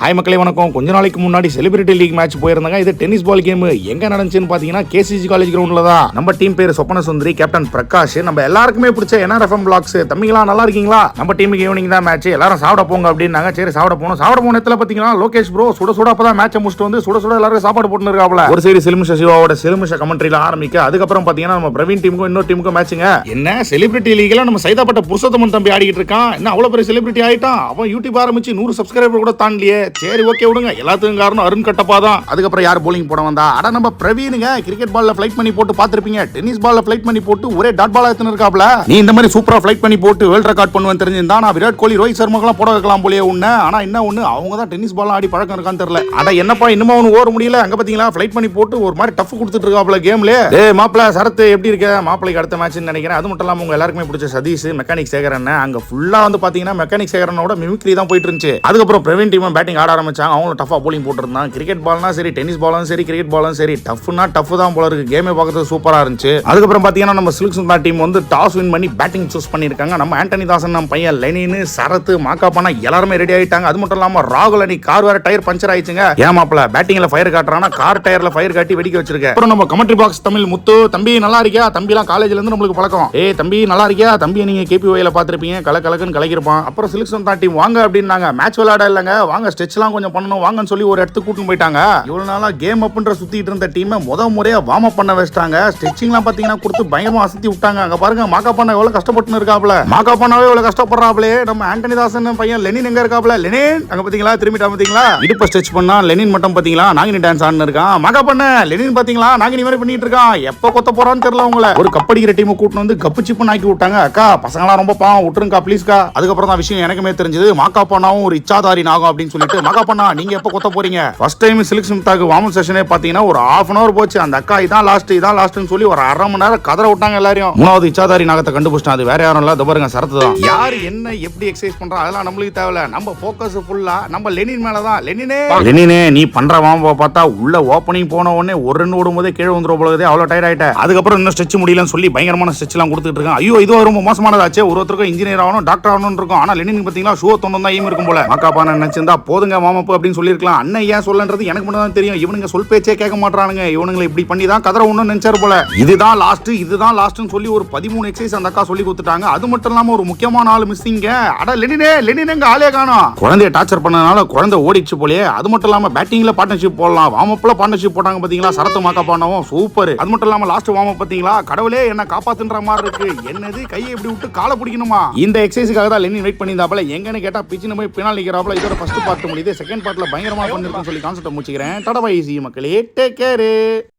Hi மக்களே வணக்கம். கொஞ்ச நாளைக்கு முன்னாடி செலிபிரிட்டி லீக் மேட்ச் போயிருந்தாங்க. இது டென்னிஸ் பால் கேம் எங்க நடந்துச்சுன்னு பாத்தீங்கன்னா கேசிஜி காலேஜ் கிரவுண்ட்ல தான். நம்ம டீம் பேர் சொப்பன சுந்தரி, கேப்டன் பிரகாஷ். நம்ம எல்லாருக்குமே பிடிச்ச NRFM பிளாக்ஸ் தம்பிங்களா நல்லா இருக்கீங்களா? நம்ம டீமுக்கு ஈவினிங் தான் மேட்ச். எல்லாரும் சாப்பிட போங்க அப்படின்னாங்க. சரி சாப்பிட போன இடத்துல பாத்தீங்கன்னா லோகேஷ் ப்ரோ சுட சுட அப்பதான் மேட்சை முடிச்சுட்டு வந்து சுட சுட எல்லாரும் சாப்பாடு போட்டு இருக்காப்ல. ஒரு சைடு சிலுமிஷ சிவாவோட சிலுமிஷ கமெண்ட்ரியில ஆரம்பிக்க, அதுக்கப்புறம் பாத்தீங்கன்னா நம்ம பிரவீன் டீமுக்கும் இன்னொரு டீமுக்கும் மேட்சுங்க. என்ன செலிபிரிட்டி லீக்ல நம்ம சைதாப்பட்ட புருஷோத்தமன் தம்பி ஆடிக்கிட்டு இருக்கான். என்ன அவ்வளவு பெரிய செலிபிரிட்டி ஆயிட்டான். அவன் யூடியூப் ஆரம்பிச்சு 100 சப்ஸ்கிரைபர் கூட தாண்டியே. சரி ஓகே விடுங்க, எல்லாத்துக்கும் காரணம் அருண் கட்டப்பா தான். அதுக்கப்புறம் யார் போலிங் போட வந்தா? அட நம்ம பிரவீனுங்க. கிரிக்கெட் பால்ல ஃளைட் பண்ணி போட்டு பாத்திருப்பீங்க. டென்னிஸ் பால்ல ஃளைட் பண்ணி போட்டு ஒரே டாட் பால் எடுத்துன்னு இருக்காப்ல. நீ இந்த மாதிரி சூப்பரா ஃளைட் பண்ணி போட்டு வேர்ல்ட் ரெக்கார்ட் பண்ணுவேன் தெரிஞ்சிருந்தா நான் விராட் கோலி, ரோஹித் சர்மாக்கெல்லாம் போட வைக்கலாம் போலயே உன்ன. ஆனா என்ன ஒண்ணு, அவங்க தான் டென்னிஸ் பால் ஆடி பழக்கம் இருக்கான்னு தெரியல. அட என்னப்பா இன்னும் அவனு ஓட முடியல. அங்க பாத்தீங்களா ஃளைட் பண்ணி போட்டு ஒரு மாதிரி டஃப் கொடுத்துட்டு இருக்காப்ல கேம்ல. டேய் மாப்ள சரத் எப்படி இருக்க? மாப்ளைக்கு அடுத்த மேட்ச்னு நினைக்கிறேன். அது மட்டும் இல்லாம உங்க எல்லாருக்குமே பிடிச்ச சதீஷ் மெக்கானிக் சேகரன் அங்க ஃபுல்லா வந்து பாத்தீங்கன்னா மெக்கானிக் சேகரனோட மிமிக்ரி தான் போயிட்டு இருந்துச்சு. அதுக்கப்புறம் பிரவீன் டீம் பேட்டிங் ஆட ஆரம்பிச்சாங்க. அவங்க டஃபா போலிங் போட்டுருந்தாங்க. கிரிக்கெட் பால்னா சரி, டென்னிஸ் பாலும் சரி, கிரிக்கெட் பாலும் சரி, டஃப்னா டஃப் தான் போல இருக்கு. கேமே பார்க்கறதுக்கு சூப்பரா இருந்துச்சு. அதுக்கப்புறம் பாத்தீங்கன்னா நம்ம சில்க் சுந்தர் டீம் வந்து டாஸ் வின் பண்ணி பேட்டிங் சூஸ் பண்ணிருக்காங்க. நம்ம ஆண்டனி தாசன், நம்ம பையன் லெனின், சரத், மாக்காப்பானா எல்லாருமே ரெடி ஆயிட்டாங்க. அது மட்டும் இல்லாம ராகுல் அணி கார் வேற டயர் பஞ்சர் ஆயிடுச்சுங்க. ஏமாப்ல பேட்டிங்ல ஃபயர் காட்டுறானா கார் டயர்ல ஃபயர் காட்டி வெடிக்க வச்சிருக்க. அப்புறம் நம்ம கமெண்ட்ரி பாக்ஸ் தமிழ் முத்து தம்பி நல்லா இருக்கியா? தம்பி எல்லாம் காலேஜ்ல இருந்து நம்மளுக்கு பழக்கம். ஏய் தம்பி நல்லா இருக்கியா? தம்பி நீங்க KPYல பாத்திருப்பீங்க. கலக்கலக்குன்னு கலக்கிருப்பான். அப்புறம் சில்க் சுந்தர் டீம் வாங்க அப்படின்னாங்க. மேட்ச் விளையாட இல்லங்க, வாங்க ஸ்ட்ரெச்லாம் கொஞ்சம் பண்ணணும் வாங்கன்னு சொல்லி ஒரு இடத்துக்கு கூட்டிட்டு போயிட்டாங்க. இவ்வளவு நாளா கேம் அப்ன்ற சுத்திட்டு இருந்த டீம் முறையா வார்ம் அப் பண்ண வச்சிட்டாங்க. ஸ்ட்ரெச்சிங்லாம் பாத்தீங்கன்னா கொடுத்து பயங்கரமா அசத்தி விட்டாங்க. அங்க பாருங்க மாக்காப்பானா எவ்வளவு கஷ்டப்பட்டு இருக்காப்ல. மாக்காப்பானாவே எவ்வளவு கஷ்டப்படுறாப்லே. நம்ம ஆண்டனி தாசன் பையன் லெனின் எங்க இருக்காப்ல? லெனின் அங்க பாத்தீங்களா திரும்பிட்டா பாத்தீங்களா? இடுப்ப ஸ்ட்ரெச் பண்ணா லெனின் மட்டும் பாத்தீங்களா நாகினி டான்ஸ் ஆடின்னு இருக்கான். மாக்காப்பானா லெனின் பாத்தீங்களா நாகினி மாதிரி பண்ணிட்டு இருக்கான். எப்ப கொத்த போறான்னு தெரியல. உங்களை ஒரு கப்படிக்கிற டீம் கூட்டிட்டு வந்து கப்பு சிப்புன்னு ஆக்கி விட்டாங்க. அக்கா பசங்களாம் ரொம்ப பாவம் விட்டுருங்கக்கா ப்ளீஸ்க்கா. அதுக்கப்புறம் தான் விஷயம் எனக்குமே தெரிஞ்சது. மாக்காப்பானாவும் ஒரு இச்சாதாரி நாகம் அப்படின்னு சொல்லிட்டு மாக்காப்பானா நீங்க எப்ப கொத்த போறீங்க? ஃபர்ஸ்ட் டைம் சில்க் சுமிதாக்கு வார்ம் செஷனே பாத்தீங்கன்னா ஒரு half an hour போச்சு. அந்த அக்கா இதான் லாஸ்ட்னு சொல்லி ஒரு அரை மணி நேரம் கதற விட்டாங்க எல்லாரையும். மூணாவது இச்சாதாரி நாகத்தை கண்டுபிடிச்சா. அது வேற யாரும் இல்ல, அது பாருங்க சரத்து தான். யாரு என்ன எப்படி எக்ஸசைஸ் பண்றா அதெல்லாம் நம்மளுக்கு தேவையில்ல. நம்ம ஃபோக்கஸ் ஃபுல்லா நம்ம லெனின் மேல தான். லெனினே நீ பண்ற வார்ம் பார்த்தா உள்ள ஓப்பனிங் போன உடனே ஒரு ரன் ஓடும்போதே கீழே வந்துரும் போலதே. அவ்வளவு டயர்ட் ஆயிட்ட. அதுக்கப்புறம் இன்னும் ஸ்ட்ரெச் முடியலன்னு சொல்லி பயங்கரமான ஸ்ட்ரெச் எல்லாம் கொடுத்துட்டு இருக்கான். ஐயோ இது ரொம்ப மோசமானதாச்சே. ஒருத்தருக்கும் இன்ஜினியர் ஆகணும் டாக்டர் ஆகணும்னு இருக்கும். ஆனா லெனின் பாத்தீங்களா ஷோ தொண்டை தான் ஈம் இருக்கும் போல. மாக்காப்பான நினைச்சிருந்தா போதுங்க வார்ம் அப் அப்படின்னு சொல்லிருக்கலாம். அண்ணன் ஏன் சொல்லன்றது எனக்கு மட்டும் தான் தெரியும். இவனுங்க சொல் பேச்சே கேட்க மாட்டானுங்க. இவனுங்களை இப்படி பண்ணி தான் கதற ஒண்ணு நினைச்சாரு போல. இதுதான் லாஸ்ட்னு சொல்லி ஒரு 13 எக்ஸசைஸ் அந்த அக்கா சொல்லி கொடுத்துட்டாங்க. அது மட்டும் இல்லாம ஒரு முக்கியமான ஆளு மிஸ்ஸிங்க. அட லெனினே எங்க ஆளே காணோம். குழந்தைய டார்ச்சர் பண்ணனால குழந்தை ஓடிச்சு போலயே. அது மட்டும் இல்லாம பேட்டிங்ல பார்ட்னர்ஷிப் போடலாம். வார்ம் அப்ல பார்ட்னர்ஷிப் போட்டாங்க பாத்தீங்களா சரத்து மாக்காப்பானவும் சூப்பர். அது மட்டும் இல்லாம லாஸ்ட் வார்ம் அப் பாத்தீங்களா கடவுளே என்ன காப்பாத்துன்ற மாதிரி இருக்கு. என்னது கையை இப்படி விட்டு காலை பிடிக்கணுமா? இந்த எக்ஸசைஸ்க்காக தான் லெனின் வெயிட் பண்ணியிருந்தாப்ல. எங்கன்னு கேட்டா பிச்சின்னு போய் பின்னால் நிக்கிறாப்ல. இதோட ஃபர்ஸ்ட் பார்ட் முடியுது. செகண்ட் பார்ட்ல பயங்கரமா பண்ணிருக்குன்னு சொல்லி கான்செப்ட் முடிச்சுக்கிறேன். டாடா பை சி மக்களே, டேக் கேர்.